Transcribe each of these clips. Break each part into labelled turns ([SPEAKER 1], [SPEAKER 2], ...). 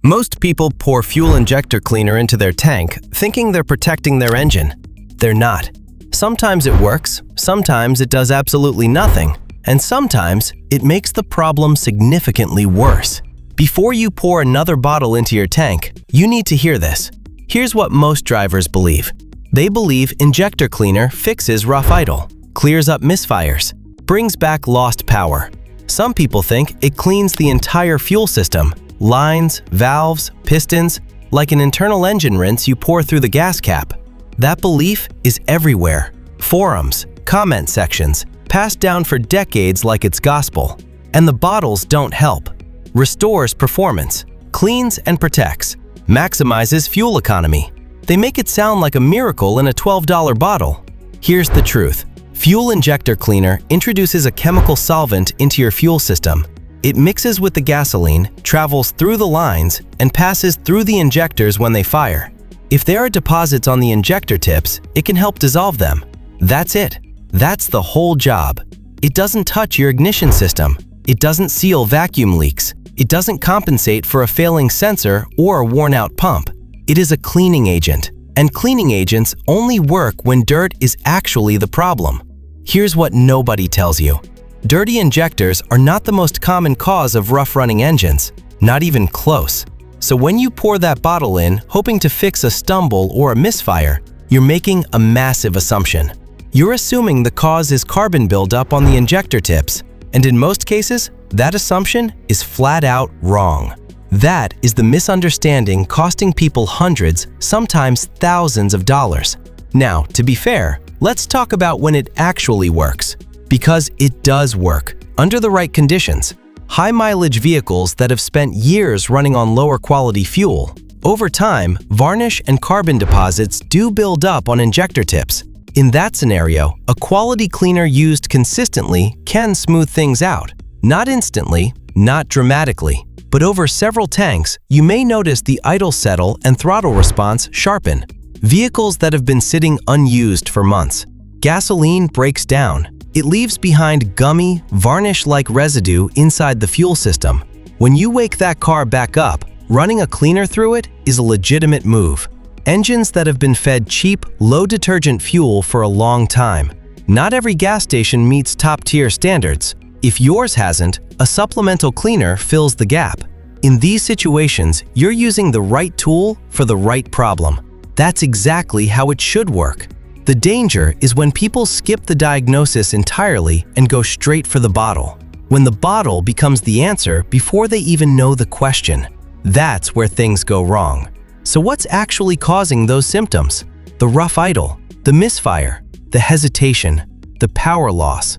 [SPEAKER 1] Most people pour fuel injector cleaner into their tank, thinking they're protecting their engine. They're not. Sometimes it works, sometimes it does absolutely nothing, and sometimes it makes the problem significantly worse. Before you pour another bottle into your tank, you need to hear this. Here's what most drivers believe. They believe injector cleaner fixes rough idle, clears up misfires, brings back lost power. Some people think it cleans the entire fuel system, lines, valves, pistons, like an internal engine rinse you pour through the gas cap. That belief is everywhere. Forums, comment sections, passed down for decades like it's gospel. And the bottles don't help. Restores performance, cleans and protects, maximizes fuel economy. They make it sound like a miracle in a $12 bottle. Here's the truth. Fuel injector cleaner introduces a chemical solvent into your fuel system. It mixes with the gasoline, travels through the lines, and passes through the injectors when they fire. If there are deposits on the injector tips, it can help dissolve them. That's it. That's the whole job. It doesn't touch your ignition system. It doesn't seal vacuum leaks. It doesn't compensate for a failing sensor or a worn-out pump. It is a cleaning agent, and cleaning agents only work when dirt is actually the problem. Here's what nobody tells you. Dirty injectors are not the most common cause of rough-running engines, not even close. So when you pour that bottle in, hoping to fix a stumble or a misfire, you're making a massive assumption. You're assuming the cause is carbon buildup on the injector tips, and in most cases, that assumption is flat out wrong. That is the misunderstanding costing people hundreds, sometimes thousands of dollars. Now, to be fair, let's talk about when it actually works. Because it does work, under the right conditions. High-mileage vehicles that have spent years running on lower quality fuel, over time, varnish and carbon deposits do build up on injector tips. In that scenario, a quality cleaner used consistently can smooth things out. Not instantly, not dramatically, but over several tanks, you may notice the idle settle and throttle response sharpen. Vehicles that have been sitting unused for months. Gasoline breaks down. It leaves behind gummy, varnish-like residue inside the fuel system. When you wake that car back up, running a cleaner through it is a legitimate move. Engines that have been fed cheap, low-detergent fuel for a long time. Not every gas station meets top-tier standards. If yours hasn't, a supplemental cleaner fills the gap. In these situations, you're using the right tool for the right problem. That's exactly how it should work. The danger is when people skip the diagnosis entirely and go straight for the bottle. When the bottle becomes the answer before they even know the question. That's where things go wrong. So what's actually causing those symptoms? The rough idle, the misfire, the hesitation, the power loss.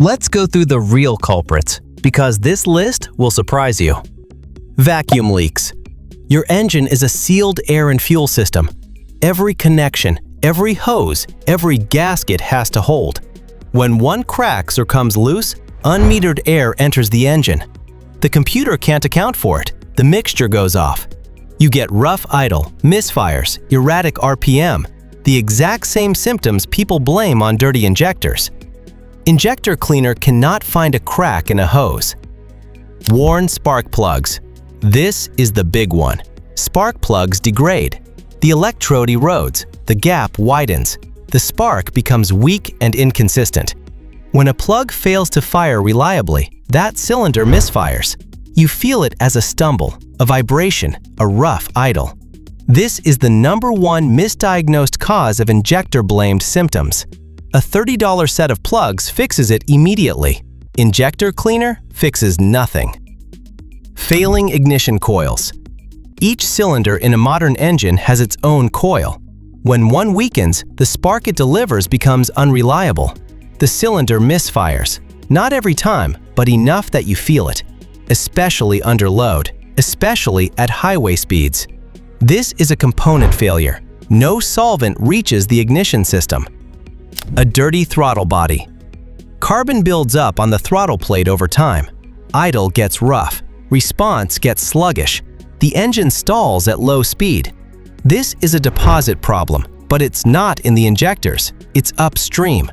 [SPEAKER 1] Let's go through the real culprits, because this list will surprise you. Vacuum leaks. Your engine is a sealed air and fuel system. Every connection, every hose, every gasket has to hold. When one cracks or comes loose, unmetered air enters the engine. The computer can't account for it. The mixture goes off. You get rough idle, misfires, erratic RPM, the exact same symptoms people blame on dirty injectors. Injector cleaner cannot find a crack in a hose. Worn spark plugs. This is the big one. Spark plugs degrade. The electrode erodes, the gap widens, the spark becomes weak and inconsistent. When a plug fails to fire reliably, that cylinder misfires. You feel it as a stumble, a vibration, a rough idle. This is the #1 misdiagnosed cause of injector-blamed symptoms. A $30 set of plugs fixes it immediately. Injector cleaner fixes nothing. Failing ignition coils. Each cylinder in a modern engine has its own coil. When one weakens, the spark it delivers becomes unreliable. The cylinder misfires. Not every time, but enough that you feel it. Especially under load, especially at highway speeds. This is a component failure. No solvent reaches the ignition system. A dirty throttle body. Carbon builds up on the throttle plate over time. Idle gets rough. Response gets sluggish. The engine stalls at low speed. This is a deposit problem, but it's not in the injectors. It's upstream.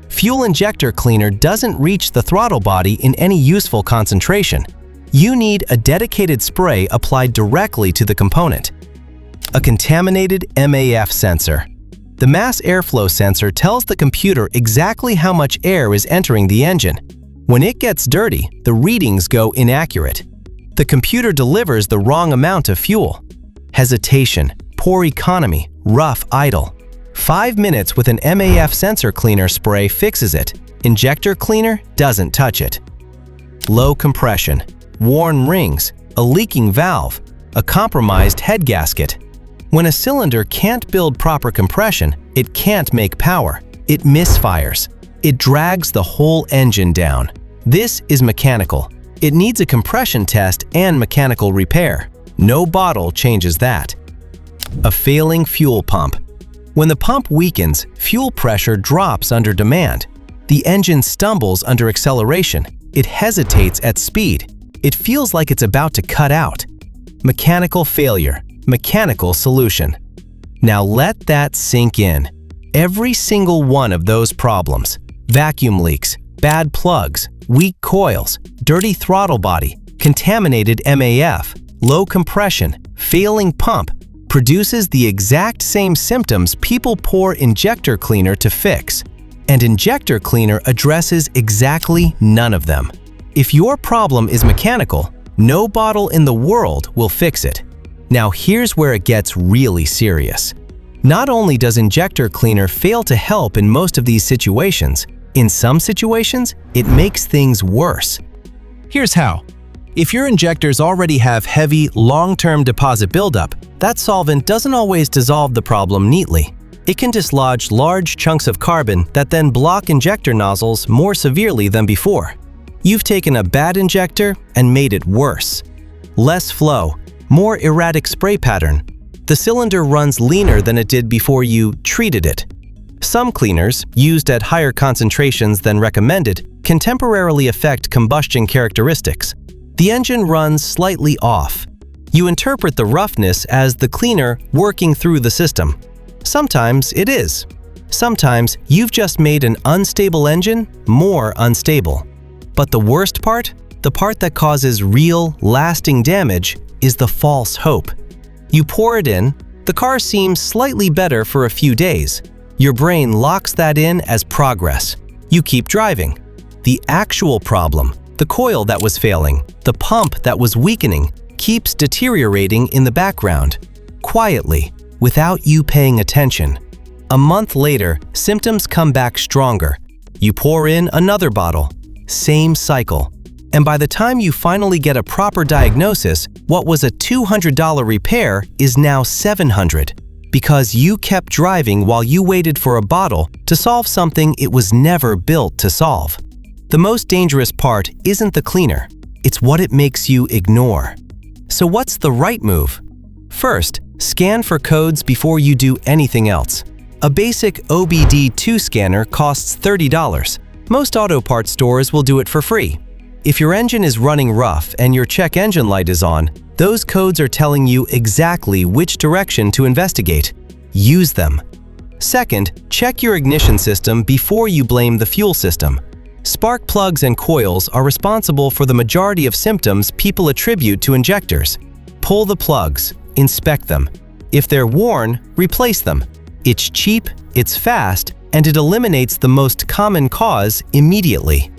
[SPEAKER 1] Fuel injector cleaner doesn't reach the throttle body in any useful concentration. You need a dedicated spray applied directly to the component. A contaminated MAF sensor. The mass airflow sensor tells the computer exactly how much air is entering the engine. When it gets dirty, the readings go inaccurate. The computer delivers the wrong amount of fuel. Hesitation, poor economy, rough idle. 5 minutes with an MAF sensor cleaner spray fixes it. Injector cleaner doesn't touch it. Low compression, worn rings, a leaking valve, a compromised head gasket. When a cylinder can't build proper compression, it can't make power. It misfires. It drags the whole engine down. This is mechanical. It needs a compression test and mechanical repair. No bottle changes that. A failing fuel pump. When the pump weakens, fuel pressure drops under demand. The engine stumbles under acceleration. It hesitates at speed. It feels like it's about to cut out. Mechanical failure. Mechanical solution. Now let that sink in. Every single one of those problems, vacuum leaks, bad plugs, weak coils, dirty throttle body, contaminated MAF, low compression, failing pump, produces the exact same symptoms people pour injector cleaner to fix. And injector cleaner addresses exactly none of them. If your problem is mechanical, no bottle in the world will fix it. Now here's where it gets really serious. Not only does injector cleaner fail to help in most of these situations, in some situations, it makes things worse. Here's how. If your injectors already have heavy, long-term deposit buildup, that solvent doesn't always dissolve the problem neatly. It can dislodge large chunks of carbon that then block injector nozzles more severely than before. You've taken a bad injector and made it worse. Less flow, more erratic spray pattern. The cylinder runs leaner than it did before you treated it. Some cleaners, used at higher concentrations than recommended, can temporarily affect combustion characteristics. The engine runs slightly off. You interpret the roughness as the cleaner working through the system. Sometimes it is. Sometimes you've just made an unstable engine more unstable. But the worst part, the part that causes real, lasting damage, is the false hope. You pour it in, the car seems slightly better for a few days. Your brain locks that in as progress. You keep driving. The actual problem, the coil that was failing, the pump that was weakening, keeps deteriorating in the background, quietly, without you paying attention. A month later, symptoms come back stronger. You pour in another bottle. Same cycle. And by the time you finally get a proper diagnosis, what was a $200 repair is now $700, because you kept driving while you waited for a bottle to solve something it was never built to solve. The most dangerous part isn't the cleaner, it's what it makes you ignore. So what's the right move? First, scan for codes before you do anything else. A basic OBD2 scanner costs $30. Most auto parts stores will do it for free. If your engine is running rough and your check engine light is on, those codes are telling you exactly which direction to investigate. Use them. Second, check your ignition system before you blame the fuel system. Spark plugs and coils are responsible for the majority of symptoms people attribute to injectors. Pull the plugs, inspect them. If they're worn, replace them. It's cheap, it's fast, and it eliminates the most common cause immediately.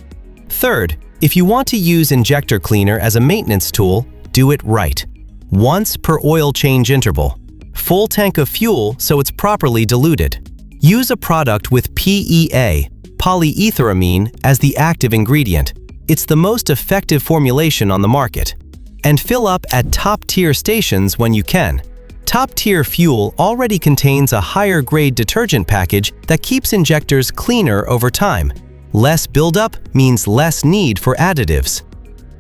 [SPEAKER 1] Third, if you want to use injector cleaner as a maintenance tool, do it right. Once per oil change interval. Full tank of fuel so it's properly diluted. Use a product with PEA, polyetheramine, as the active ingredient. It's the most effective formulation on the market. And fill up at top-tier stations when you can. Top-tier fuel already contains a higher-grade detergent package that keeps injectors cleaner over time. Less buildup means less need for additives.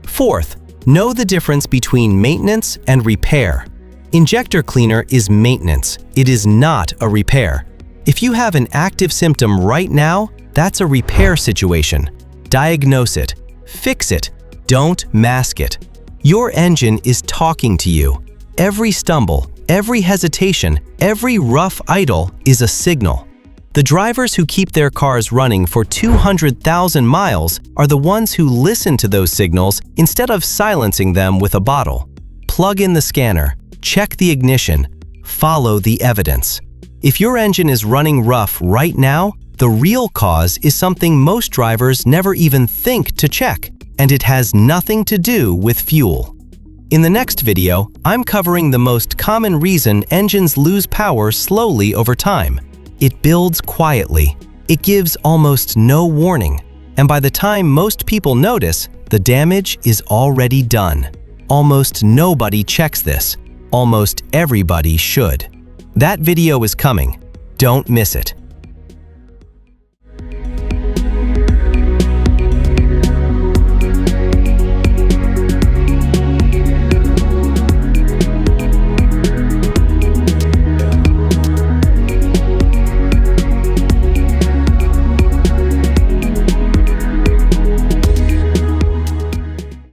[SPEAKER 1] Fourth, know the difference between maintenance and repair. Injector cleaner is maintenance. It is not a repair. If you have an active symptom right now, that's a repair situation. Diagnose it. Fix it. Don't mask it. Your engine is talking to you. Every stumble, every hesitation, every rough idle is a signal. The drivers who keep their cars running for 200,000 miles are the ones who listen to those signals instead of silencing them with a bottle. Plug in the scanner, check the ignition, follow the evidence. If your engine is running rough right now, the real cause is something most drivers never even think to check, and it has nothing to do with fuel. In the next video, I'm covering the most common reason engines lose power slowly over time. It builds quietly. It gives almost no warning. And by the time most people notice, the damage is already done. Almost nobody checks this. Almost everybody should. That video is coming. Don't miss it.